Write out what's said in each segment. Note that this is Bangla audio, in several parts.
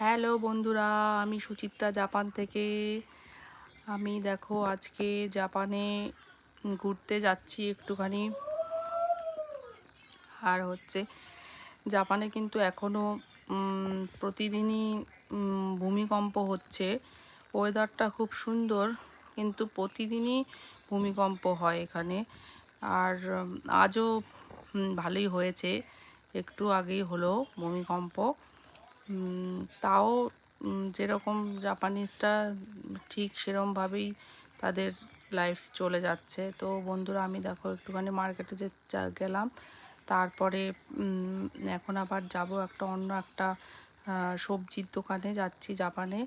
হ্যালো বন্ধুরা, আমি সুচিত্রা জাপান থেকে। আমি দেখো আজকে জাপানে ঘুরতে যাচ্ছি একটুখানি। আর জাপানে কিন্তু এখনও প্রতিদিনই ভূমিকম্প হচ্ছে। ওয়েদারটা খুব সুন্দর, কিন্তু প্রতিদিনই ভূমিকম্প হয় এখানে। আর আজও ভালোই হয়েছে, একটু আগেই হলো ভূমিকম্প। তাও যেরকম জাপানিজরা ঠিক সেরকমভাবেই তাদের লাইফ চলে যাচ্ছে। তো বন্ধুরা, আমি দেখো একটুখানি মার্কেটে গেলাম। তারপরে এখন আবার যাব অন্য একটা সবজির দোকানে যাচ্ছি জাপানে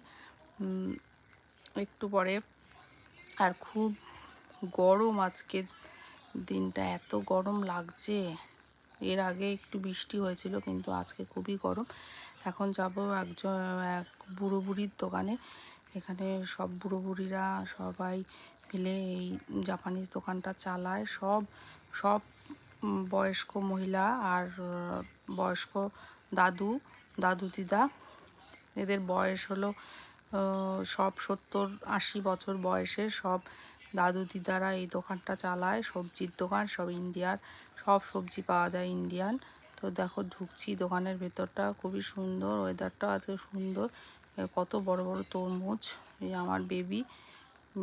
একটু পরে। আর খুব গরম, আজকে দিনটা এত গরম লাগছে। এর আগে একটু বৃষ্টি হয়েছিল, কিন্তু আজকে খুবই গরম। এখন যাব এক বুড়ো বুড়ির দোকানে। এখানে সব বুড়ো বুড়িরা সবাই মিলে এই জাপানিজ দোকানটা চালায়। সব সব বয়স্ক মহিলা আর বয়স্ক দাদু দিদা। এদের বয়স হলো সব 70-80 বছর বয়সের সব দাদু দিদারা এই দোকানটা চালায়। সবজির দোকান, সব ইন্ডিয়ার সব সবজি পাওয়া যায়, ইন্ডিয়ান। তো দেখো ঢুকছি দোকানের ভেতরটা, খুবই সুন্দর। ওয়েদারটাও আজকে সুন্দর। কত বড় বড় তরমুজ। এই আমার বেবি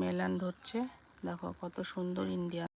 মেলান ধরছে, দেখো কত সুন্দর ইন্ডিয়ান।